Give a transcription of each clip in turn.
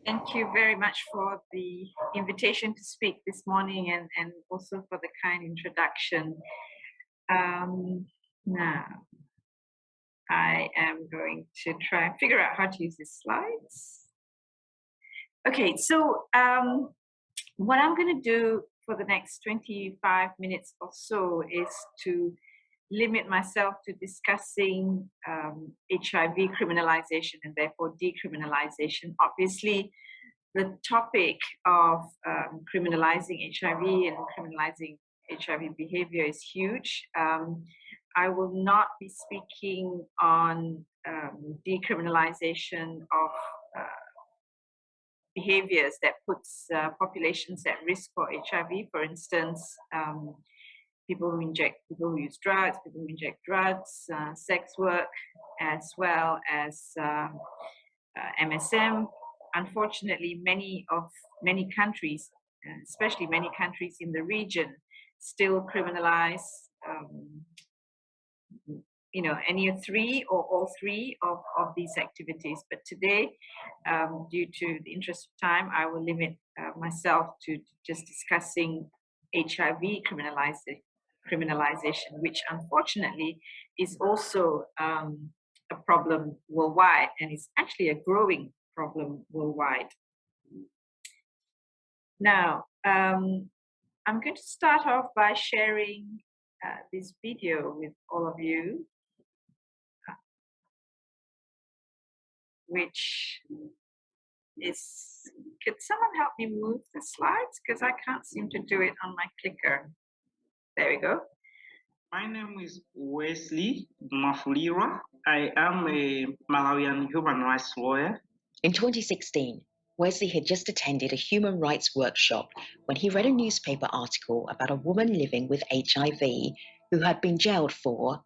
Thank you very much for the invitation to speak this morning and also for the kind introduction. Now, I am going to try and figure out how to use these slides. Okay, so what I'm going to do for the next 25 minutes or so is to limit myself to discussing HIV criminalization and therefore decriminalization. Obviously, the topic of criminalizing HIV and criminalizing HIV behavior is huge. I will not be speaking on decriminalization of behaviors that puts populations at risk for HIV. For instance, people who use drugs, people who inject drugs, sex work, as well as MSM. Unfortunately, many countries, especially many countries in the region, still criminalize any of three or all three of these activities. But today, due to the interest of time, I will limit myself to just discussing HIV criminalization, which unfortunately is also a problem worldwide, and it's actually a growing problem worldwide. Now, I'm going to start off by sharing this video with all of you, which is, could someone help me move the slides? Because I can't seem to do it on my clicker. There we go. My name is Wesley Mafulira. I am a Malawian human rights lawyer. In 2016, Wesley had just attended a human rights workshop when he read a newspaper article about a woman living with HIV who had been jailed for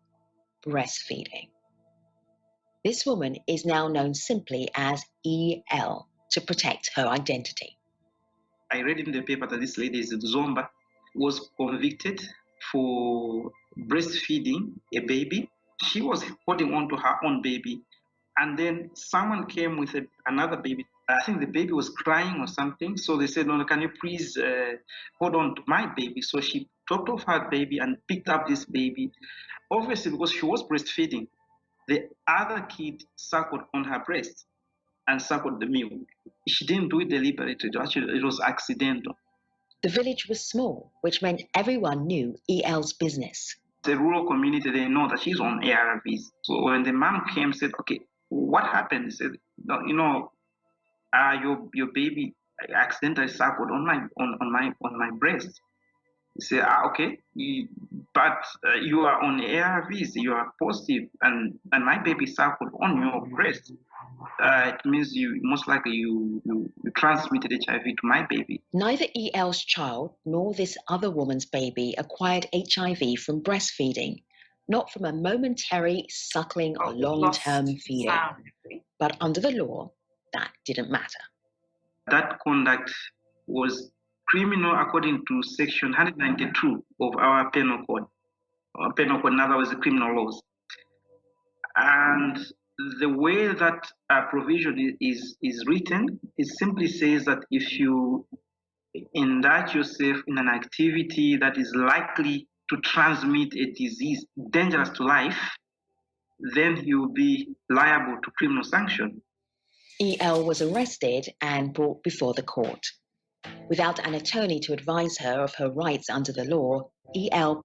breastfeeding. This woman is now known simply as EL to protect her identity. I read in the paper that this lady, Zomba, was convicted for breastfeeding a baby. She was holding on to her own baby, and then someone came with another baby. I think the baby was crying or something, so they said, no, can you please hold on to my baby? So she dropped off her baby and picked up this baby. Obviously, because she was breastfeeding, the other kid suckled on her breast and suckled the milk. She didn't do it deliberately. Actually, it was accidental. The village was small, which meant everyone knew EL's business. The rural community, they know that she's on ARVs. So when the mom came and said, okay, what happened? He said, your baby accidentally suckled on my breast. He said, okay, but you are on ARVs, you are positive, and my baby suckled on your breast. It means most likely you transmitted HIV to my baby. Neither EL's child nor this other woman's baby acquired HIV from breastfeeding, not from a momentary suckling or long-term feeding. But under the law, that didn't matter. That conduct was criminal according to section 192 of our penal code. Our penal code, in other words, the criminal laws. And the way that provision is written, it simply says that if you indulge yourself in an activity that is likely to transmit a disease dangerous to life, then you'll be liable to criminal sanction. EL was arrested and brought before the court. Without an attorney to advise her of her rights under the law, EL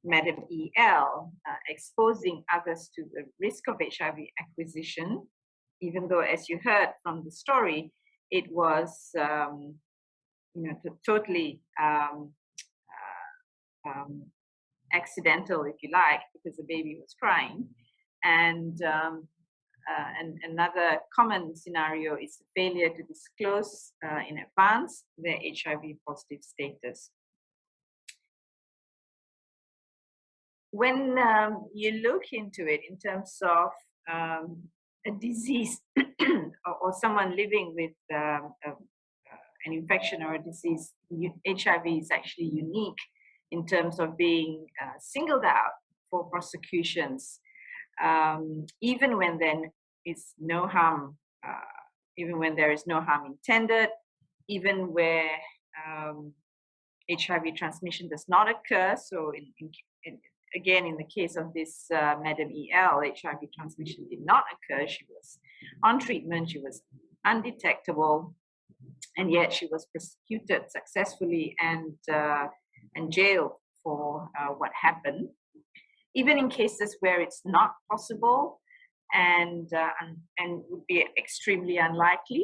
Madam EL, exposing others to the risk of HIV acquisition, even though, as you heard from the story, it was totally accidental, if you like, because the baby was crying. And and another common scenario is the failure to disclose in advance their HIV positive status. When you look into it in terms of a disease or someone living with an infection or a disease, HIV is actually unique in terms of being singled out for prosecutions, even when there is no harm, even when there is no harm intended, even where HIV transmission does not occur. So again, in the case of this Madam EL, HIV transmission did not occur. She was on treatment, she was undetectable, and yet she was prosecuted successfully and jailed for what happened. Even in cases where it's not possible and would be extremely unlikely,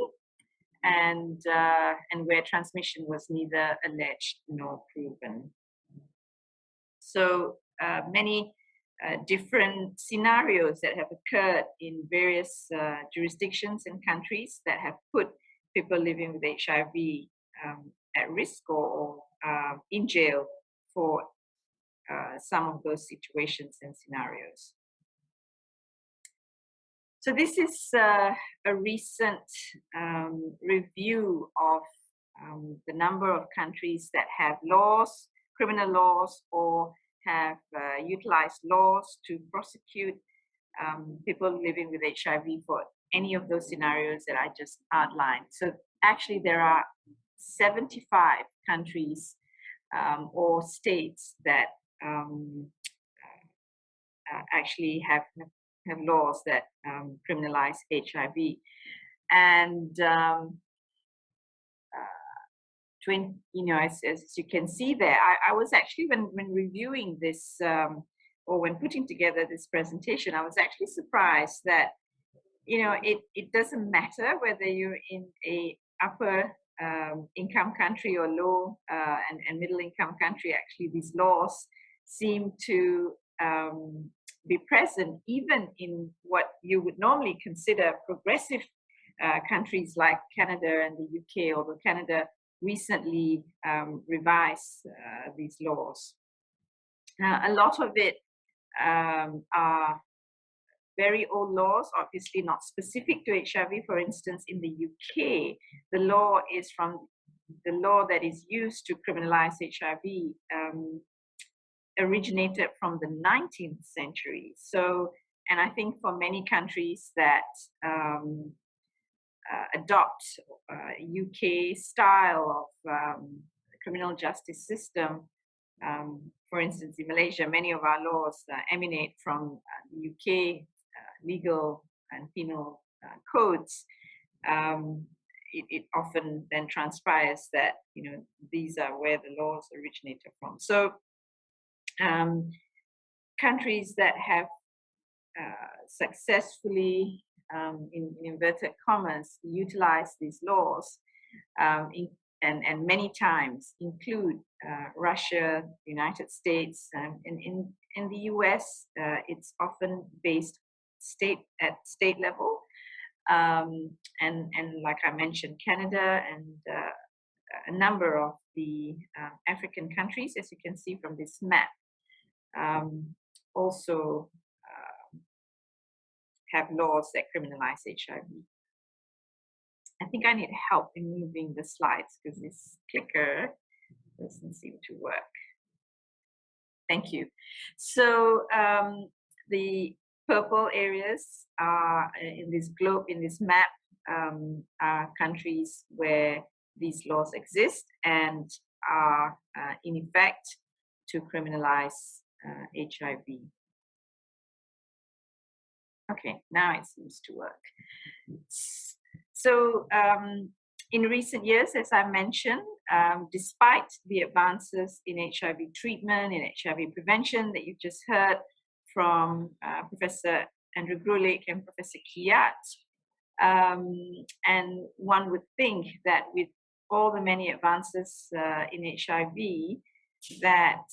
and where transmission was neither alleged nor proven. So many different scenarios that have occurred in various jurisdictions and countries that have put people living with HIV at risk or in jail for some of those situations and scenarios. So this is a recent review of the number of countries that have laws, criminal laws, or have utilized laws to prosecute people living with HIV for any of those scenarios that I just outlined. So actually there are 75 countries or states that actually have laws that criminalize HIV. And as you can see there, I was actually, when reviewing this or when putting together this presentation, I was actually surprised that it doesn't matter whether you're in a upper income country or low and middle income country. Actually, these laws seem to be present even in what you would normally consider progressive countries like Canada and the UK, although Canada recently revised these laws. A lot of it are very old laws, obviously not specific to HIV. For instance, in the UK, the law is from the law that is used to criminalize HIV originated from the 19th century. So, and I think for many countries that adopt UK style of criminal justice system, for instance, in Malaysia, many of our laws emanate from the UK legal and penal codes. It often then transpires that these are where the laws originated from. So countries that have successfully, in inverted commas, utilize these laws and many times include Russia, the United States, and in the US, it's often based at state level, and like I mentioned, Canada and a number of the African countries, as you can see from this map, also have laws that criminalize HIV. I think I need help in moving the slides because this clicker doesn't seem to work. Thank you. So the purple areas are in this globe, in this map, are countries where these laws exist and are in effect to criminalize HIV. Okay, now it seems to work. So in recent years, as I mentioned, despite the advances in HIV treatment, in HIV prevention that you've just heard from Professor Andrew Grulich and Professor Kiat, and one would think that with all the many advances in HIV, that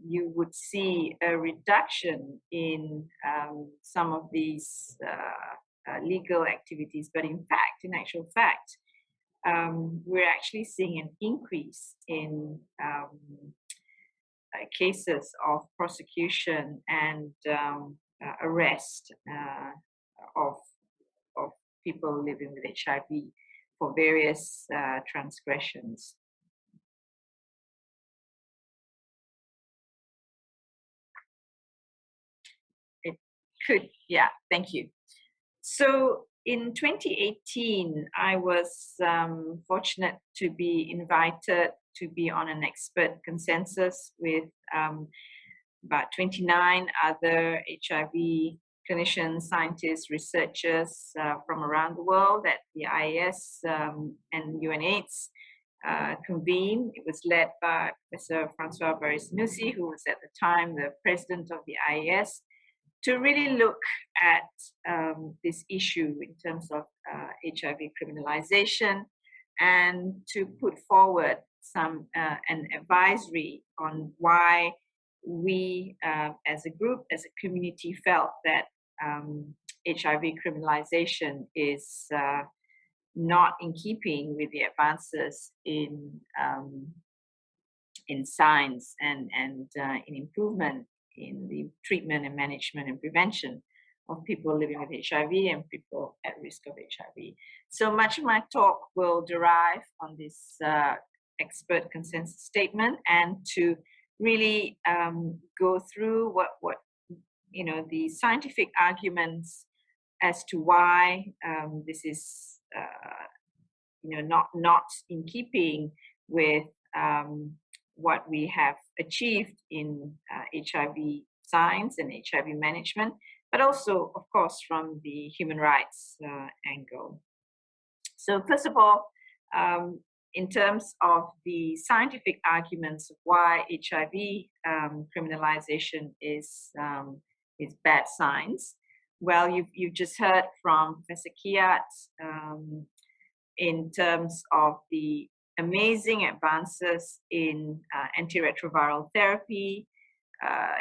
you would see a reduction in some of these legal activities, but in actual fact, we're actually seeing an increase in cases of prosecution and arrest of people living with HIV for various transgressions. It could, yeah, thank you. So in 2018, I was fortunate to be invited to be on an expert consensus with about 29 other HIV clinicians, scientists, researchers from around the world at the IAS and UNAIDS convened. It was led by Professor Francois Barré-Sinoussi, who was at the time the president of the IAS, to really look at this issue in terms of HIV criminalization, and to put forward an advisory on why we as a group, as a community, felt that HIV criminalization is not in keeping with the advances in science and in improvement in the treatment and management and prevention of people living with HIV and people at risk of HIV. So much of my talk will derive on this expert consensus statement, and to really go through what the scientific arguments as to why this is not in keeping with what we have achieved in HIV science and HIV management, but also, of course, from the human rights angle. So first of all, in terms of the scientific arguments of why HIV criminalization is bad science, well, you've just heard from Professor Kiat in terms of the amazing advances in antiretroviral therapy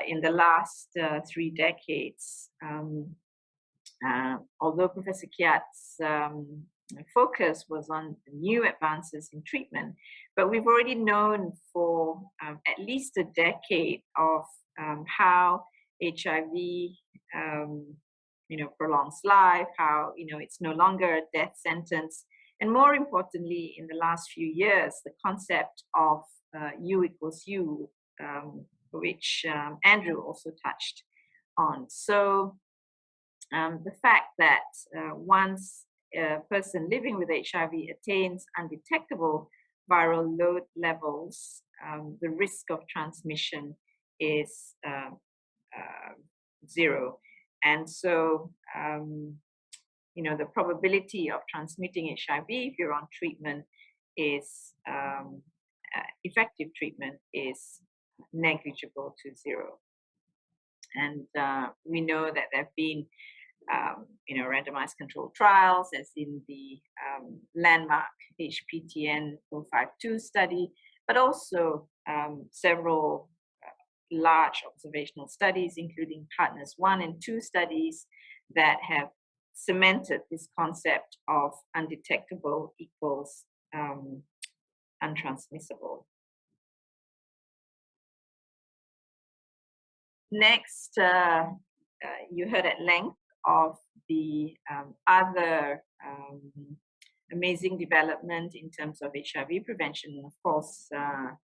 in the last 3 decades. Although Professor Kiat's focus was on new advances in treatment, but we've already known for at least a decade of how HIV prolongs life, how it's no longer a death sentence. And more importantly, in the last few years, the concept of U equals U, which Andrew also touched on. So the fact that once a person living with HIV attains undetectable viral load levels, the risk of transmission is 0. And so the probability of transmitting HIV if you're on treatment is effective treatment is negligible to 0. And we know that there have been randomized controlled trials, as in the landmark HPTN 052 study, but also several large observational studies, including Partners 1 and 2 studies, that have cemented this concept of undetectable equals untransmissible. Next, you heard at length of the other amazing development in terms of HIV prevention, and of course,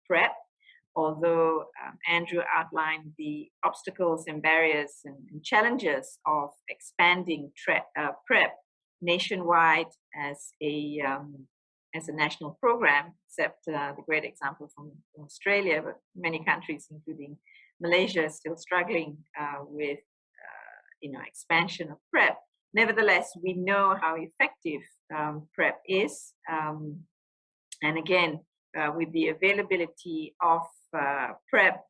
PrEP. Although Andrew outlined the obstacles and barriers and challenges of expanding PrEP nationwide as a national program, except the great example from Australia, but many countries, including Malaysia, is still struggling with expansion of PrEP. Nevertheless, we know how effective PrEP is, and again, with the availability of PrEP,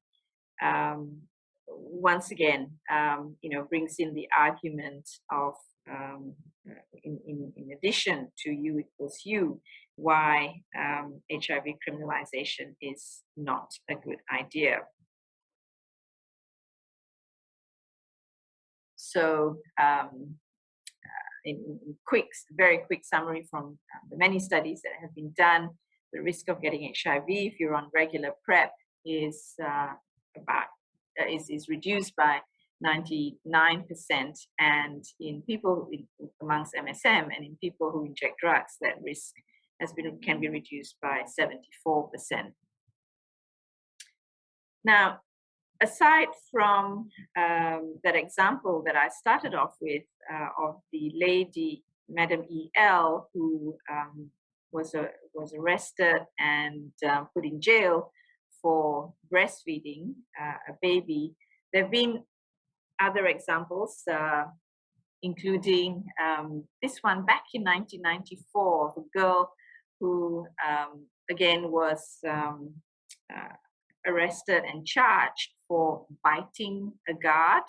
once again, brings in the argument of, in addition to U equals U, why HIV criminalization is not a good idea. So in very quick summary from the many studies that have been done, the risk of getting HIV if you're on regular PrEP is is reduced by 99%, and in people amongst MSM and in people who inject drugs, that risk can be reduced by 74%. Now, aside from that example that I started off with of the lady, Madam E.L., who was arrested and put in jail for breastfeeding a baby, there have been other examples, including this one back in 1994, the girl who again was arrested and charged for biting a guard.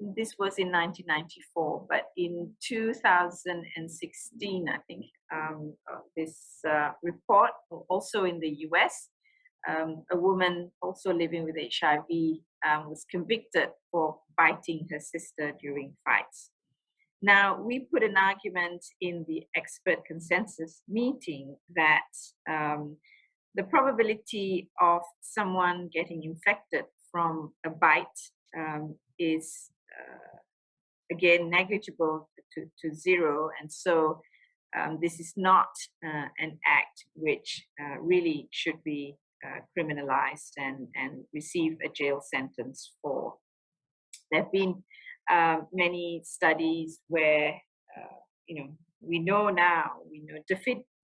This was in 1994, but in 2016, I think, this report, also in the US, a woman also living with HIV was convicted for biting her sister during fights. Now, we put an argument in the expert consensus meeting that the probability of someone getting infected from a bite is again negligible to zero, and so this is not an act which really should be criminalized and receive a jail sentence for. There have been many studies where we know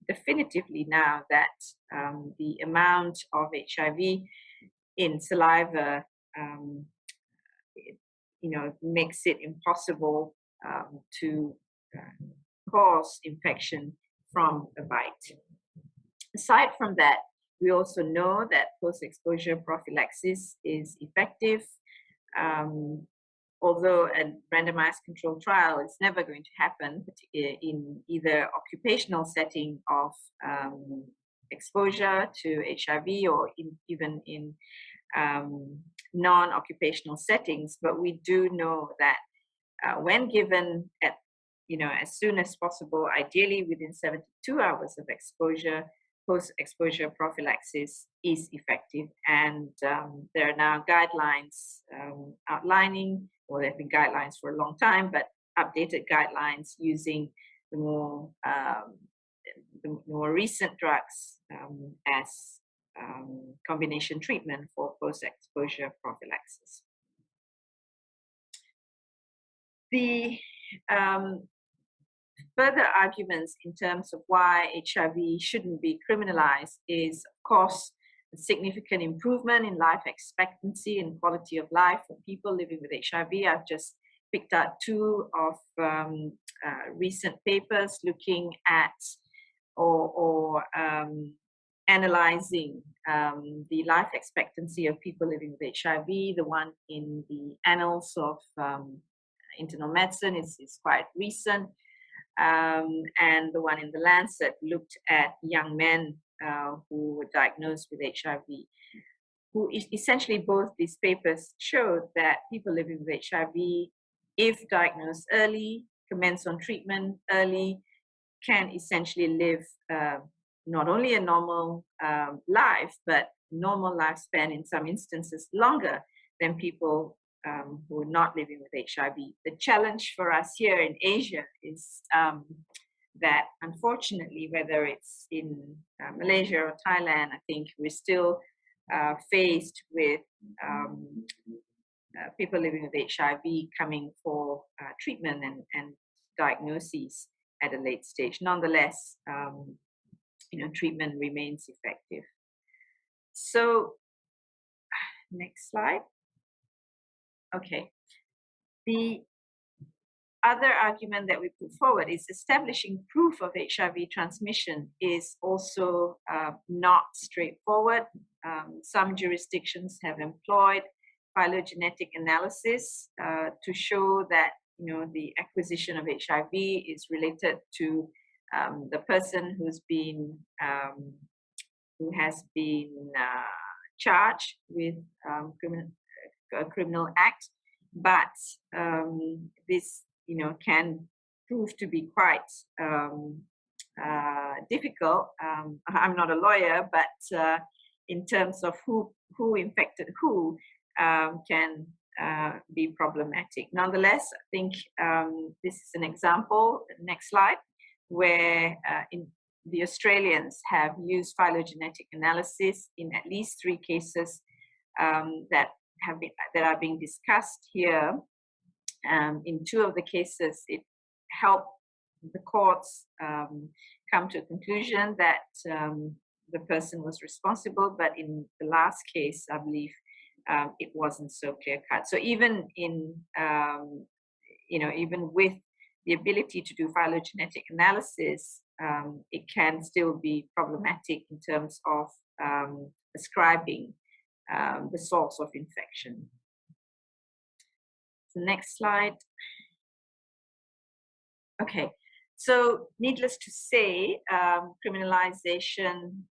definitively now that the amount of HIV in saliva makes it impossible to cause infection from a bite. Aside from that, we also know that post-exposure prophylaxis is effective. Although a randomized controlled trial is never going to happen in either occupational setting of exposure to HIV or even in non-occupational settings, but we do know that when given at as soon as possible, ideally within 72 hours of exposure, post-exposure prophylaxis is effective. And there are now guidelines outlining, well, there have been guidelines for a long time, but updated guidelines using the more recent drugs as combination treatment for post-exposure prophylaxis. The further arguments in terms of why HIV shouldn't be criminalized is, of course, a significant improvement in life expectancy and quality of life for people living with HIV. I've just picked out two of recent papers looking at or analyzing the life expectancy of people living with HIV. The one in the Annals of Internal Medicine is quite recent. And the one in the Lancet looked at young men who were diagnosed with HIV, who essentially both these papers showed that people living with HIV, if diagnosed early, commence on treatment early, can essentially live not only a normal life, but normal lifespan in some instances longer than people who are not living with HIV. The challenge for us here in Asia is that, unfortunately, whether it's in Malaysia or Thailand, I think we're still faced with people living with HIV coming for treatment and diagnoses at a late stage. Nonetheless, treatment remains effective. So, next slide. Okay. The other argument that we put forward is establishing proof of HIV transmission is also not straightforward. Some jurisdictions have employed phylogenetic analysis to show that the acquisition of HIV is related to the person who has been charged with a criminal act. but this, can prove to be quite difficult. I'm not a lawyer, but in terms of who infected who, can be problematic. Nonetheless, I think this is an example, next slide, where the Australians have used phylogenetic analysis in at least 3 cases that are being discussed here. In 2 of the cases, it helped the courts come to a conclusion that the person was responsible, but in the last case, I believe it wasn't so clear cut. So even in, even with the ability to do phylogenetic analysis, it can still be problematic in terms of ascribing the source of infection. So next slide. Okay, so needless to say, criminalization,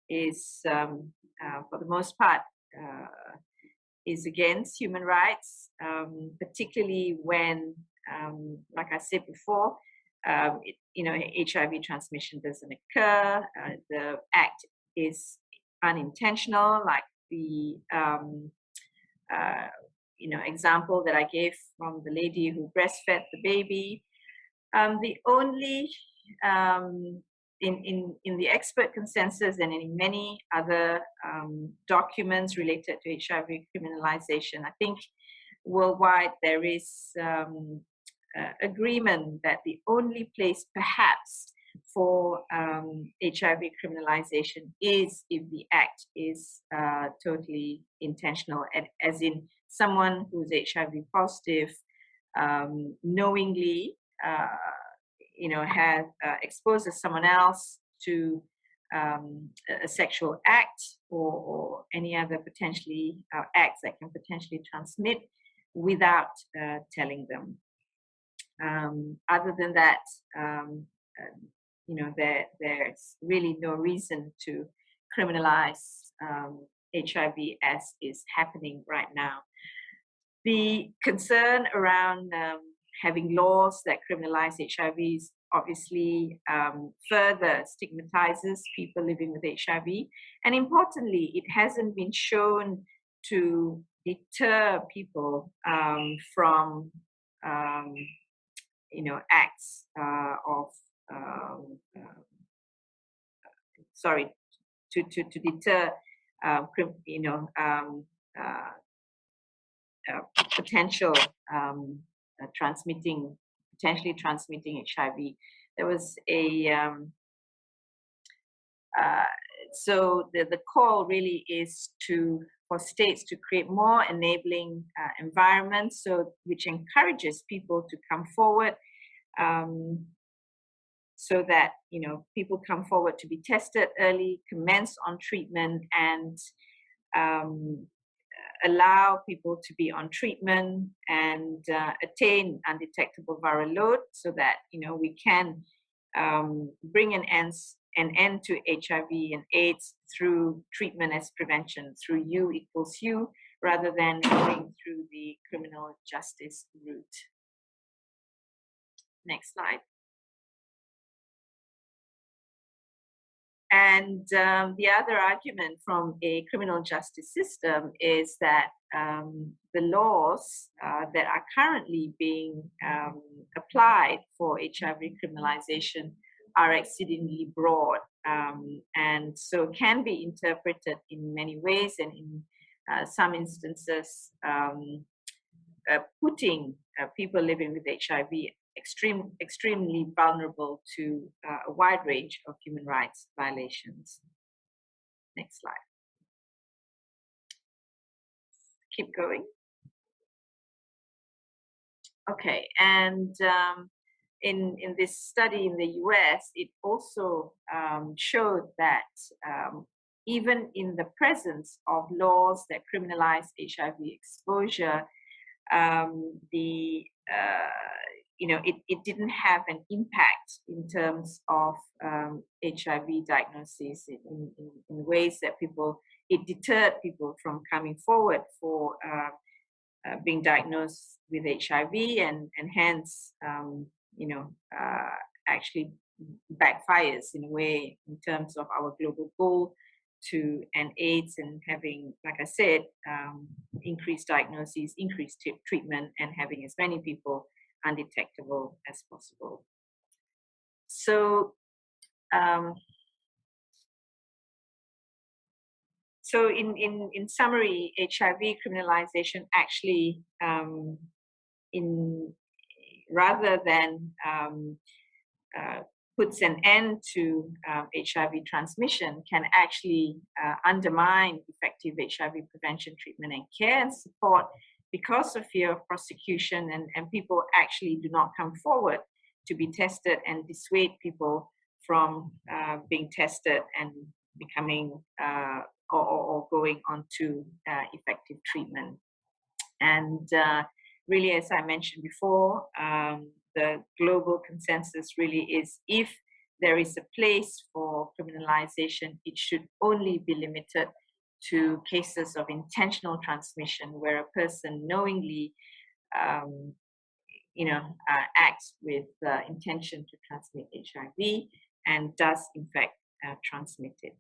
is for the most part is against human rights, particularly when, like I said before, HIV transmission doesn't occur. The act is unintentional, like the example that I gave from the lady who breastfed the baby. The only in the expert consensus and in many other documents related to HIV criminalization, I think worldwide there is agreement that the only place perhaps for HIV criminalization is if the act is totally intentional, as in someone who's HIV positive knowingly has exposes someone else to a sexual act or any other potentially acts that can potentially transmit without telling them. Other than that, there's really no reason to criminalize HIV as is happening right now. The concern around having laws that criminalize HIV is obviously further stigmatizes people living with HIV. And importantly, it hasn't been shown to deter people from acts of to deter potential potentially transmitting HIV. There was a so the call really is for states to create more enabling environments, which encourages people to come forward, so that people come forward to be tested early, commence on treatment, and allow people to be on treatment and attain undetectable viral load, so that we can bring an end to HIV and AIDS through treatment as prevention, through U equals U, rather than going through the criminal justice route. Next slide. And the other argument from a criminal justice system is that the laws that are currently being applied for HIV criminalization are exceedingly broad, and so can be interpreted in many ways, and in some instances putting people living with HIV extremely vulnerable to a wide range of human rights violations. Next slide. Keep going. Okay, and in this study in the US, it also showed that even in the presence of laws that criminalize HIV exposure, it didn't have an impact in terms of HIV diagnosis in ways that people it deterred people from coming forward for being diagnosed with HIV, and hence, actually backfires in a way in terms of our global goal to end AIDS and having, like I said, increased diagnoses, increased treatment, and having as many people undetectable as possible. So, in summary, HIV criminalization actually, rather than puts an end to HIV transmission, can actually undermine effective HIV prevention, treatment, and care and support because of fear of prosecution, and people actually do not come forward to be tested and dissuade people from being tested and becoming or going on to effective treatment. And really, as I mentioned before, the global consensus really is, if there is a place for criminalization, it should only be limited to cases of intentional transmission, where a person knowingly acts with intention to transmit HIV and does in fact transmit it.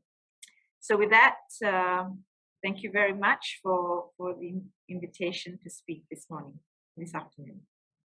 So with that, thank you very much for the invitation to speak this afternoon.